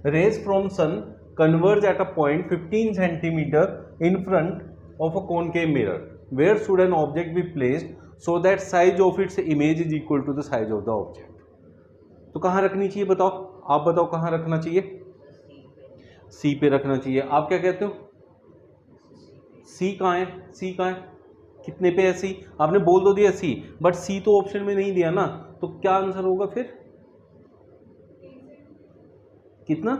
rays from sun converge at a point 15 centimeter in front of a concave mirror. Where should an object be placed so that size of its image is equal to the size of the object? तो कहाँ रखनी चाहिए बताओ, आप बताओ कहाँ रखना चाहिए? सी पे रखना चाहिए। आप क्या कहते हो? सी कहाँ है? सी कहाँ है? कितने पे है सी? आपने बोल तो दिया सी, बट सी तो ऑप्शन में नहीं दिया ना, तो क्या आंसर होगा फिर? कितना?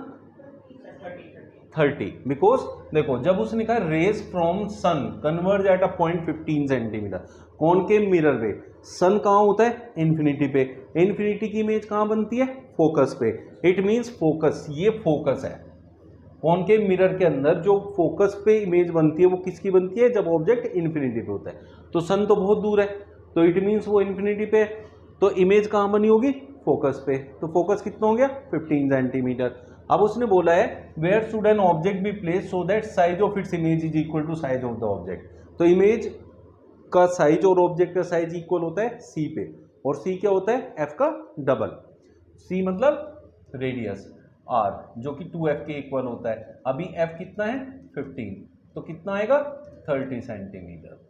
30। बिकॉज देखो जब उसने कहा rays from sun converge at a point 15 centimetre, concave mirror ray, sun कहाँ होता है? इन्फिनिटी पे। इन्फिनिटी की इमेज कहाँ बनती है? फोकस पे। इट मीन्स फोकस, ये फोकस है। कॉनकेव मिरर के अंदर जो फोकस पे इमेज बनती है वो किसकी बनती है? जब ऑब्जेक्ट इन्फिनिटी पे होता है। तो सन तो बहुत दूर है, तो इट मीन्स वो इन्फिनिटी पे, तो इमेज कहाँ बनी होगी? फोकस पे। तो फोकस कितना हो गया? 15 सेंटीमीटर। अब उसने बोला है where should an object be place so that size of its image is equal to size of the object. तो इमेज का साइज और ऑब्जेक्ट का साइज इक्वल होता है सी पे, और सी क्या होता है? एफ का डबल। सी मतलब रेडियस आर, जो कि 2f के इक्वल होता है। अभी f कितना है? 15, तो कितना आएगा? 30 सेंटीमीटर।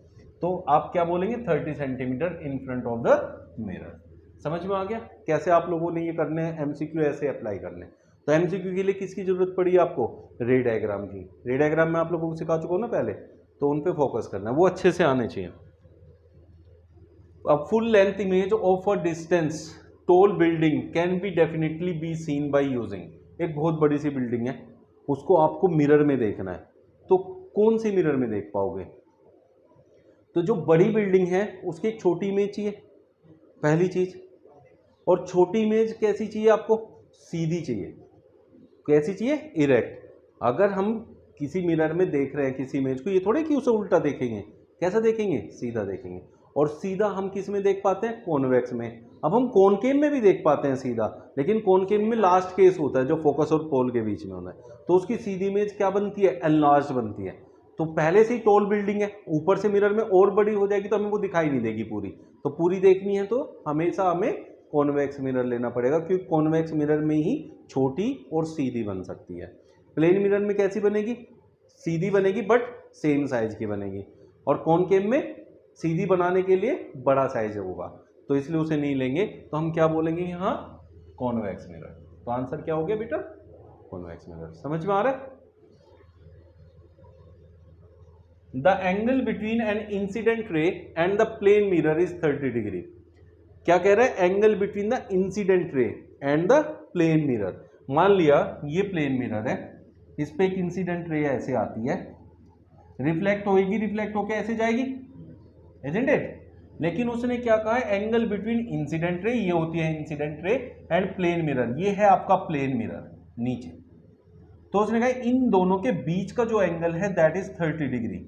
तो आप क्या बोलेंगे? 30 centimetre in front of the mirror. समझ में आ गया कैसे आप लोगों ने ये करने हैं? एमसीक्यू ऐसे अप्लाई करने। तो एमसीक्यू के लिए किसकी जरूरत पड़ी आपको? रे डायग्राम की। रे डायग्राम में आप लोगों को सिखा चुका हूं ना पहले, तो उन पे फोकस करना है, वो अच्छे से आने चाहिए। अब full length image of a distance tall building can be definitely be seen by using. एक बहुत बड़ी सी बिल्डिंग है, उसको आपको मिरर में देखना है, तो कौन सी मिरर में देख पाओगे? तो जो बड़ी बिल्डिंग है उसकी एक छोटी इमेज चाहिए, पहली चीज। और छोटी इमेज कैसी चाहिए आपको? सीधी चाहिए। कैसी चाहिए? इरेक्ट। अगर हम किसी मिरर में देख रहे हैं किसी इमेज को, ये थोड़े कि उसे उल्टा देखेंगे, कैसा देखेंगे? सीधा देखेंगे। और सीधा हम किस में देख पाते हैं? कॉन्वेक्स में। अब हम कॉनकेव में भी देख पाते हैं सीधा, लेकिन कॉनकेव में लास्ट केस होता है जो फोकस और पोल के बीच में होता है, तो उसकी सीधी इमेज क्या बनती है? एनलार्ज बनती है। तो पहले से ही टॉल बिल्डिंग है, ऊपर से मिरर में और बड़ी हो जाएगी तो हमें वो दिखाई नहीं देगी पूरी। तो पूरी देखनी है तो हमेशा हमें कॉन्वेक्स मिरर लेना पड़ेगा, क्योंकि कॉन्वेक्स मिरर में ही छोटी और सीधी बन सकती है। प्लेन मिरर में कैसी बनेगी? सीधी बनेगी बट सेम साइज की बनेगी, और कॉनकेव में सीधी बनाने के लिए बड़ा साइज होगा, तो इसलिए उसे नहीं लेंगे। तो हम क्या बोलेंगे यहाँ? Convex mirror. तो आंसर क्या हो गया बेटा? Convex mirror. समझ में आ रहा है? The angle between an incident ray and the plane mirror is 30 degree. क्या कह रहा है? Angle between the incident ray and the plane mirror. मान लिया ये प्लेन मिरर है, इस पे एक इंसिडेंट रे ऐसे आती है, रिफ्लेक्ट होगी, रिफ्लेक्ट होकर ऐसे जाएगी, इजंट इट? लेकिन उसने क्या कहा है? एंगल बिटवीन इंसिडेंट रे, ये होती है incident ray, and plane mirror, ये है आपका प्लेन मिरर नीचे। तो उसने कहा इन दोनों के बीच का जो एंगल है that is 30 degree,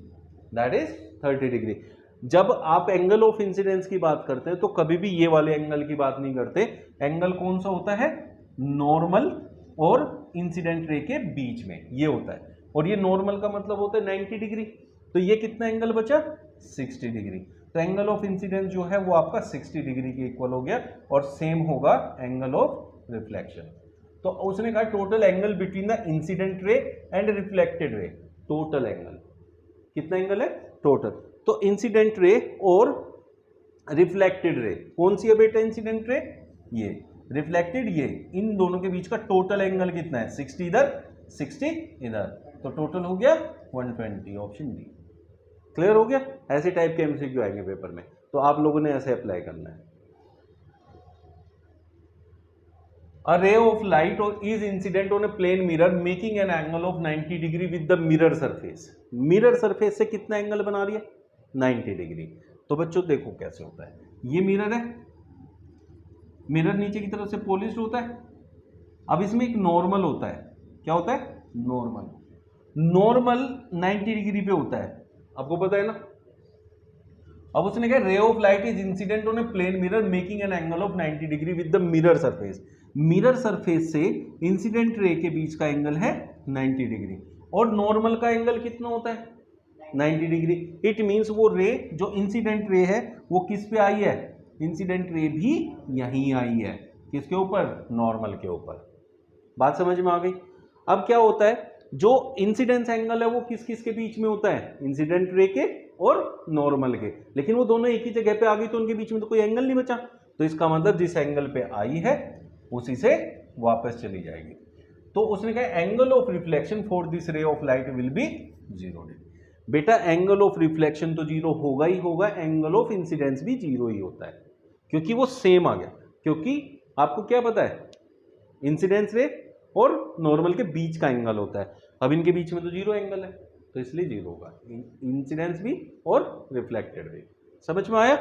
that is 30 degree. जब आप एंगल ऑफ इंसिडेंस की बात करते हैं तो कभी भी ये वाले एंगल की बात नहीं करते। एंगल कौन सा होता है? नॉर्मल और इंसिडेंट रे के बीच में ये होता है, और ये नॉर्मल का मतलब होता है 90 डिग्री। तो ये कितना एंगल बचा? 60 डिग्री। तो एंगल ऑफ इंसिडेंस जो है वो आपका 60 डिग्री के इक्वल हो गया, और सेम होगा एंगल ऑफ रिफ्लेक्शन। तो उसने कहा total angle between the incident ray and reflected ray, total angle कितना एंगल है? टोटल। तो इंसिडेंट रे और रिफ्लेक्टेड रे, कौन सी है बेटा इंसिडेंट रे? ये। रिफ्लेक्टेड ये, इन दोनों के बीच का टोटल एंगल कितना है? 60 इधर, 60 इधर, तो टोटल हो गया 120, ऑप्शन डी। क्लियर हो गया? ऐसे टाइप के एमसीक्यू आएंगे पेपर में, तो आप लोगों ने ऐसे अप्लाई करना है। A ray of light is incident on a plane mirror making an angle of 90 degree with the mirror surface. Mirror surface से कितना एंगल बना रही है? 90 डिग्री। तो बच्चों देखो कैसे होता है, ये मिरर है, मिरर नीचे की तरफ से पॉलिश्ड होता है। अब इसमें एक नॉर्मल होता है, क्या होता है? नॉर्मल। नॉर्मल 90 डिग्री पे होता है, आपको पता है ना। अब उसने कहा ray of light is incident on a plane mirror making an angle of 90 degree with the mirror surface. Mirror surface से इंसिडेंट रे के बीच का एंगल है 90 डिग्री, और नॉर्मल का एंगल कितना होता है? 90 डिग्री। इट मींस वो रे जो इंसिडेंट रे है वो किस पे आई है? इंसिडेंट रे भी यहीं आई है, किसके ऊपर? नॉर्मल के ऊपर। बात समझ में आ गई? अब क्या होता है, जो इंसिडेंस एंगल है वो किस किस के बीच में होता है, इंसिडेंट रे के और नॉर्मल के, लेकिन वो दोनों एक ही जगह पे आ गई तो उनके बीच में तो कोई एंगल नहीं बचा, तो इसका मतलब जिस एंगल पे आई है उसी से वापस चली जाएगी। तो उसने कहा angle of reflection for this रे of light will be 0 degree. बेटा एंगल ऑफ रिफ्लेक्शन तो 0 होगा ही होगा, एंगल ऑफ इंसिडेंस भी 0 ही होता है, क्योंकि वो सेम आ गया, क्योंकि आपको क्या पता है इंसिडेंस रे और नॉर्मल के बीच का एंगल होता है, अब इनके बीच में तो 0 एंगल है तो इसलिए 0 होगा, इंसिडेंस भी और रिफ्लेक्टेड भी। समझ में आया?